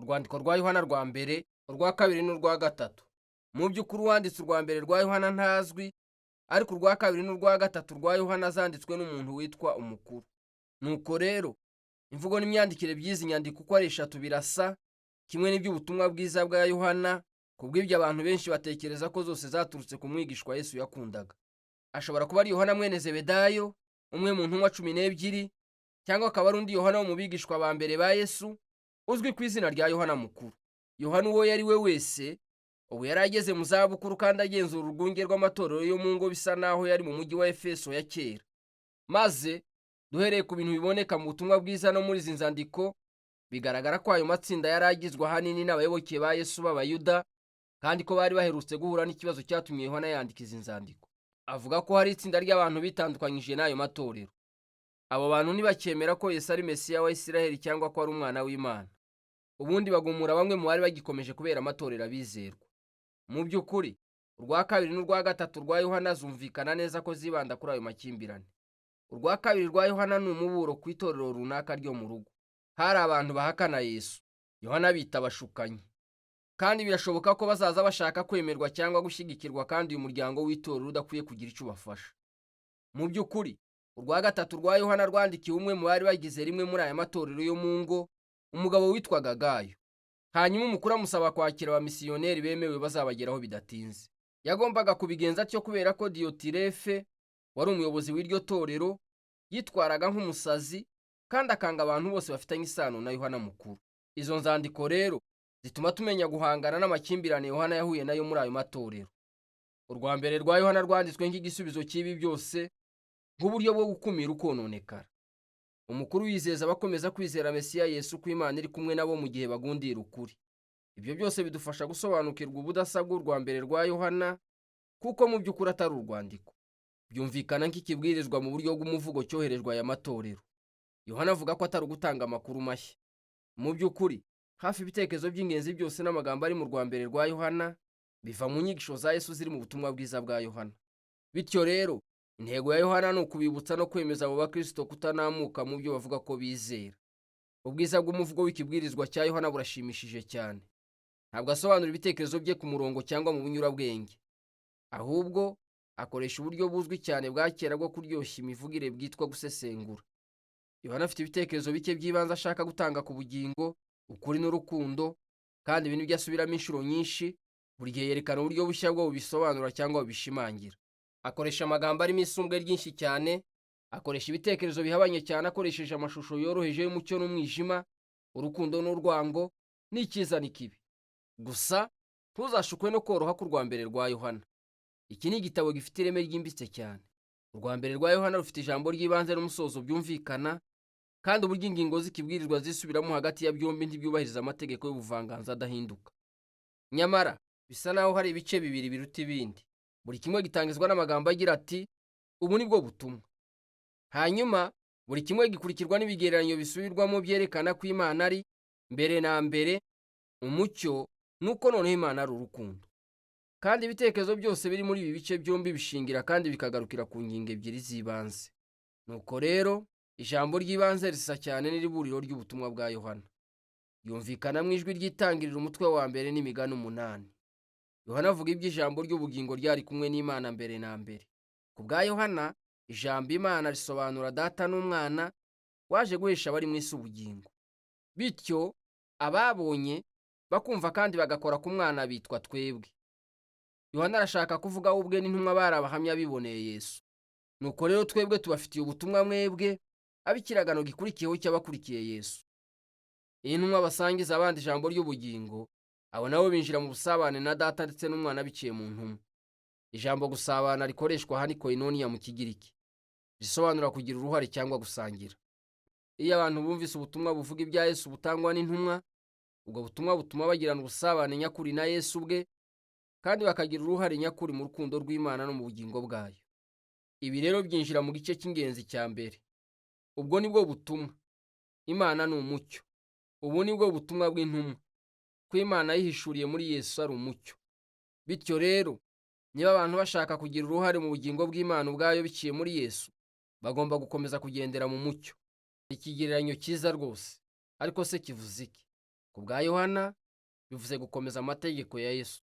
Urwandiko rwa Yohana rwa mbere, urwa kabiri n'urwa gatatu. Mu by'ukuri uwanditse urwa mbere rwa Yohana ntazwi, ariko urwa kabiri n'urwa gatatu rwa Yohana zanditswe n'umuntu witwa umukuru. Nuko rero imvugo n'imyandikire by'izi nyandiko uko ari eshatu birasa, kimwe n'iby'ubutumwa bwiza bwa Yohana. Kubw'ibyo abantu benshi batekereza ko zose zaturutse ku mwigishwa Yesu yakundaga. Ashobora kuba ari Yohana mwene Zebedayo, umwe mu ntumwa 12, cyangwa akaba ari undi Yohana wo mu bigishwa ba mbere ba Yesu, uzwi ku izina rya Yohana mukuru. Yohana uwo yari we wese, ubu yari ageze mu zabukuru kandi agenzura urwunge rw'amatorero yo mu ngo, bisa naho yari mu mujyi wa Efeso ya kera. Maze duhereye ku bintu biboneka mu butumwa bwiza no muri izi nzandiko, bigaragara ko ayo matsinda yari agizwe ahanini n'abayoboke ba Yesu b'Abayuda, kandi ko bari baherutse guhura n'ikibazo cyatumye Yohana yandika izi nzandiko. Avuga ko hari itsinda ry'abantu bitandukanyije n'ayo matorero. Abo bantu ntibakemera ko Yesu ari Mesiya wa Isiraheli cyangwa ko ari umwana w'Imana. Ubundi bagumura bamwe mu bari bagikomeje kubera amatorero abizerwa. Mu by'ukuri urwa kabiri n'urwa gatatu rwa Yohana zumvikana neza ko zibanda kuri ayo makimbirane. Urwa kabiri rwa Yohana ni umuburo ku itorero runaka ryo mu rugo. Hari abantu bahakana Yesu, Yohana bita abashukanyi, kandi birashoboka ko bazaza bashaka kwemerwa cyangwa gushyigikirwa, kandi uyu muryango w'itorero udakwiye kugira icyo ubafasha. Mu by'ukuri urwa gatatu rwa Yohana rwandikiwe umwe mu bari bagize rimwe muri aya matorero yo mu ngo, umugabo witwaga Gayo. Hanyuma umukuru amusaba kwakira abamisiyoneri bemewe bazabageraho bidatinze. Yagombaga kubigenza atyo kubera ko Diyotirefe wari umuyobozi w'iryo torero yitwaraga nk'umusazi kandi akanga abantu bose bafitanye isano na Yohana mukuru. Izo nzandiko rero zituma tumenya guhangana n'amakimbirane Yohana yahuye nayo muri ayo matorero. Urwa mbere rwa Yohana rwanditswe nk'igisubizo cy'ibi byose, nk'uburyo bwo gukumira ukononekara. Umukuru yizeza abakomeza kwizera Mesiya Yesu ko Imana iri kumwe nabo mu gihe bagundira ukuri. Ibyo byose bidufasha gusobanukirwa ubudasa bw'urwa mbere rwa Yohana, kuko mu by'ukuri atari urwandiko. Byumvikana nk'ikibwirizwa mu buryo bw'umuvugo cyoherejwe aya matorero. Yohana avuga ko atari ugutanga amakuru mashya. Mu by'ukuri hafi ibitekerezo by'ingenzi byose n'amagambo ari mu rwa mbere rwa Yohana biva mu nyigisho za Yesu ziri mu butumwa bwiza bwa Yohana. Bityo rero intego ya Yohana ni ukubibutsa no kwemeza abo bakristo kutanamuka mu byo bavuga ko bizera. Ubwiza bw'umuvugo w'ikibwirizwa cya Yohana burashimishije cyane. Ntabwo asobanura ibitekerezo bye ku murongo cyangwa mu bunyurabwenge, ahubwo akoresha uburyo buzwi cyane bwa kera bwo kuryoshya imivugire bwitwa gusesengura. Yohana afite ibitekerezo bike by'ibanze ashaka gutanga ku bugingo, ukuri n'urukundo, kandi ibintu byasubiramo inshuro nyinshi. Buri gihe yerekana uburyo bushya bwo bubisobanura cyangwa bubishimangira. Akoresha amagambo arimo isumbwe ryinshi cyane, akoresha ibitekerezo bihabanye cyane, akoresheje amashusho yoroheje y'umucyo n'umwijima, urukundo n'urwango, n'icyiza n'ikibi. Gusa ntuzashukwe no koroha k'urwa mbere rwa Yohana. Iki ni igitabo gifite ireme ryimbitse cyane. Urwa mbere rwa Yohana rufite ijambo ry'ibanze n'umusozo byumvikana, kandi uburyo ingingo z'ikibwirizwa zisubiramo hagati ya byombi ntibyubahiriza amategeko y'ubuvanganzo adahinduka. Nyamara bisa naho hari ibice bibiri biruta ibindi. Buri kimwe gitangizwa n'amagambo agira ati ubu ni bwo butumwa. Hanyuma buri kimwe gikurikirwa n'ibigereranyo bisubirwamo byerekana ko Imana ari mbere na mbere umucyo, nuko noneho Imana ari urukundo. Kandi ibitekerezo byose biri muri ibi bice byombi bishingira kandi bikagarukira ku ngingo ebyiri z'ibanze. Nuko rero ijambo ry'ibanze risa cyane n'iriburiro ry'ubutumwa bwa Yohana. Yumvikana mu ijwi ryitangirira umutwe wa mbere n'imigani 8. Yohana avuga iby'ijambo ry'ubugingo ryari kumwe n'Imana mbere na mbere. Ku bwa Yohana, ijambo Imana risobanura Data n'Umwana waje guhesha abari mu isi ubugingo. Bityo ababonye bakumva kandi bagakora ku Mwana bitwa twebwe. Yohana arashaka kuvuga we ubwe n'intumwa bari abahamya biboneye Yesu. Nuko rero twebwe tubafitiye ubutumwa mwebwe, ab'ikiragano gikurikiyeho cy'abakurikiye Yesu. Iyi ntumwa basangiza abandi ijambo ry'ubugingo, abo nabo binjira mu busabane na Data ndetse n'Umwana biciye mu ntumwa. Ijambo gusabana rikoreshwa hano koinoniya mu Kigiriki, risobanura kugira uruhare cyangwa gusangira. Iyo abantu bumvise ubutumwa buvuga ibya Yesu butangwa n'intumwa, ubwo butumwa butuma bagirana ubusabane nyakuri na Yesu ubwe, kandi bakagira uruhare nyakuri mu rukundo rw'Imana no mu bugingo bwayo. Ibi rero byinjira mu gice cy'ingenzi cya mbere. Ubwo nibwo butumwa. Imana ni umucyo. Ubu nibwo butumwa bw'intumwa, ko Imana yihishuriye muri Yesu ari umucyo. Bityo rero niba abantu bashaka kugira uruhare mu bugingo bw'Imana ubwayo biciye muri Yesu, bagomba gukomeza kugendera mu mucyo. Ikigereranyo cyiza rwose, ariko se kivuze iki? ku bwa Yohana bivuze gukomeza amategeko ya Yesu,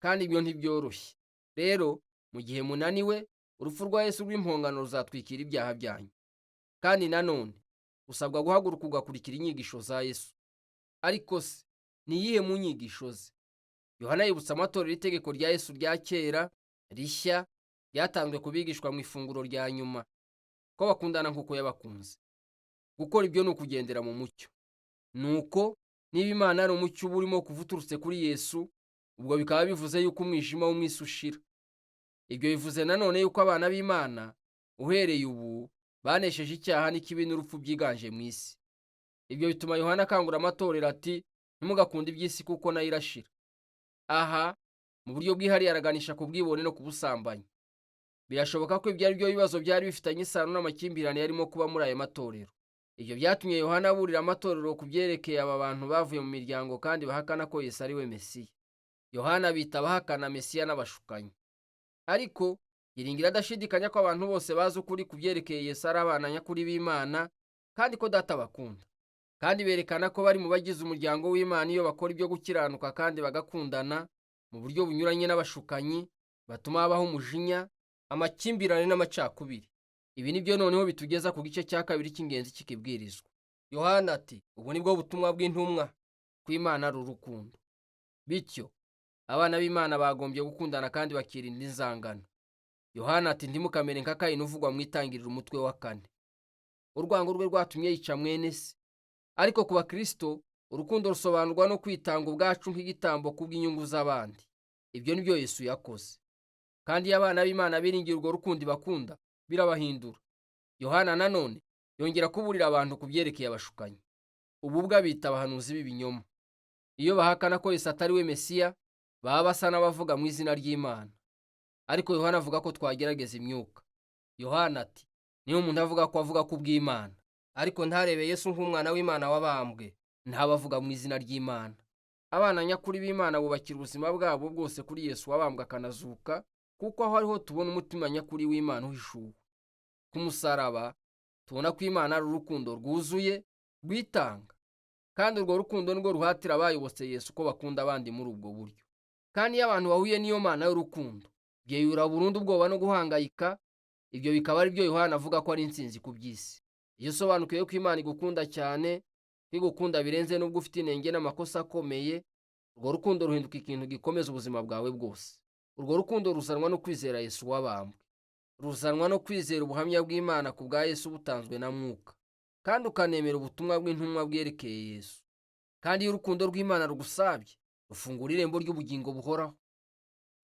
kandi ibyo ntibyoroshye. Rero mu gihe munaniwe, urupfu rwa Yesu rw'impongano ruzatwikira ibyaha byanyu. Kandi nanone usabwa guhaguruka ugakurikira inyigisho za Yesu. Ariko se ni iyihe mu nyigisho ze? Yohana yibutsa amatorero itegeko rya Yesu rya kera rishya ryatanzwe ku bigishwa mu ifunguro rya nyuma, ko bakundana nk'uko yabakunze. Gukora ibyo ni ukugendera mu mucyo. Nuko niba Imana ari umucyo uba urimo kuva uturutse kuri Yesu, ubwo bikaba bivuze yuko umwijima w'umwisi ushira. Ibyo bivuze nanone yuko abana b'Imana uhereye ubu banesheje icyaha n'ikibi n'urupfu byiganje mu isi. Ibyo bituma Yohana akangura amatorero ati, ntimugakunde iby'isi kuko nayo irashira. Aha mu buryo bwihariye araganisha ku bwibone no ku busambanyi. Birashoboka ko ibyo ari byo bibazo byari bifitanye isano n'amakimbirane yarimo kuba muri ayo matorero. Ibyo byatumye Yohana aburira amatorero ku byerekeye aba bantu bavuye mu miryango kandi bahakana ko Yesu ari we Mesiya. Yohana bita abahakana Mesiya n'abashukanyi. Ariko yiringira adashidikanya ko abantu bose bazi ukuri ku byerekeye Yesu ari abana nyakuri b'Imana, kandi ko Data bakunda. Kandi berekana ko bari mu bagize umuryango w'Imana iyo bakora ibyo gukiranuka kandi bagakundana mu buryo bunyuranye n'abashukanyi batuma habaho umujinya, amakimbirane n'amacakubiri. Ibi nibyo noneho bitugeza ku gice cya kabiri cy'ingenzi cy'ikibwirizwa. Yohana ati, ubu nibwo butumwa bw'intumwa, ko Imana ari urukundo. Bityo abana b'Imana bagombye gukundana kandi bakirinda inzangano. Yohana ati, ntimukamere nka Kayini uvugwa mu Itangiriro umutwe wa 4. Urwango rwe rwatumye yica mwene se. Ariko ku bakristo urukundo rusobanurwa no kwitanga ubwacu nk'igitambo kubw'inyungu z'abandi. Ibyo nibyo Yesu yakoze. Kandi iyo abana b'Imana biringira urwo rukundo bakunda, birabahindura. Yohana nanone yongera kuburira abantu ku byerekeye abashukanyi. Ubu bwo abita abahanuzi b'ibinyoma. Iyo bahakana ko Yesu atari we Mesiya, baba basa n'abavuga mu izina ry'Imana. Ariko Yohana avuga ko twagerageza imyuka. Yohana ati, niyo umuntu avuga ko avuga ku bw'Imana, ariko ntarebe Yesu nk'umwana w'Imana wabambwe, ntabavuga mu izina ry'Imana. Abana nyakuri b'Imana bubakira ubuzima bwabo bwose kuri Yesu wabambwe akanazuka, kuko aho ariho tubona umutima nyakuri w'Imana uhishuwe. Ku musaraba tubona ko Imana ari urukundo rwuzuye rwitanga, kandi urwo rukundo nirwo ruhatira abayobotse Yesu ko bakunda abandi muri ubwo buryo. Kandi iyo abantu bahuye n'iyo Mana y'urukundo, byeyura burundu ubwoba no guhangayika. Ibyo bikaba ari byo Yohana avuga ko ari intsinzi ku by'isi. Iyo usobanukiwe ko Imana igukunda cyane, igukunda birenze n'ubwo ufite inenge n'amakosa akomeye, urwo rukundo ruhinduka ikintu gikomeza ubuzima bwawe bwose. Urwo rukundo ruzanwa no kwizera Yesu wabambwe. Ruzanwa no kwizera ubuhamya bw'Imana ku bwa Yesu butanzwe na Mwuka, kandi ukanemera ubutumwa bw'intumwa bwerekeye Yesu. Kandi iyo urukundo rw'Imana rugusabye, rufungura irembo ry'ubugingo buhoraho.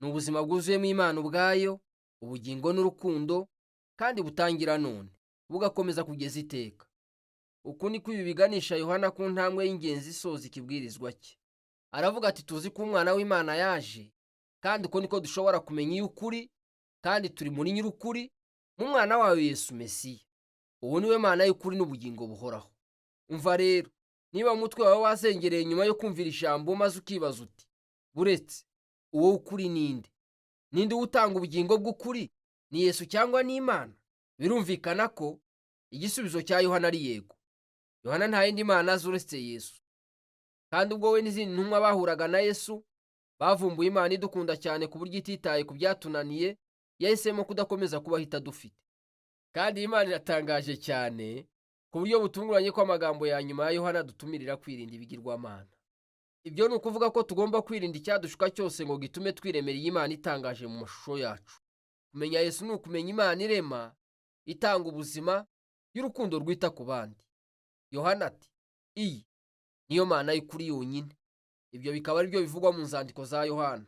Ni ubuzima bwuzuyemo Imana ubwayo, ubugingo n'urukundo, kandi butangira none bugakomeza kugeza iteka. Uku niko ibi biganisha Yohana ku ntambwe y'ingenzi isoza ikibwirizwa cye. Aravuga ati, tuzi ko umwana w'Imana yaje, kandi uko niko dushobora kumenya iy'ukuri, kandi turi muri nyir'ukuri, mu mwana wawe Yesu Mesiya. Uwo niwe Mana y'ukuri n'ubugingo buhoraho. Umva rero, niba umutwe wawe wazengereye nyuma yo kumvira ijambo maze ukibaza uti, buretse uwo ukuri ninde? Ninde utanga ubugingo bw'ukuri? Ni Yesu cyangwa ni Imana? Birumvikana ko igisubizo cya Yohana ari yego. Yohana nta yindi Mana azi uretse Yesu. Kandi ubwo we n'izindi ntumwa bahuraga na Yesu, bavumbuye Imana idukunda cyane ku buryo ititaye ku byatunaniye, yahisemo kudakomeza kubaho itadufite. Kandi Imana iratangaje cyane ku buryo butunguranye ko amagambo ya nyuma ya Yohana dutumirira kwirinda ibigirwamana. Ibyo ni ukuvuga ko tugomba kwirinda icyadushuka cyose ngo gitume twiremera iyi Imana itangaje mu mashusho yacu. Kumenya Yesu ni ukumenya Imana irema, itanga ubuzima, y'urukundo rwita ku bandi. Yohana ati, iyi niyo Mana y'ukuri yonyine. Ibyo bikaba ari byo bivugwa mu nzandiko za Yohana.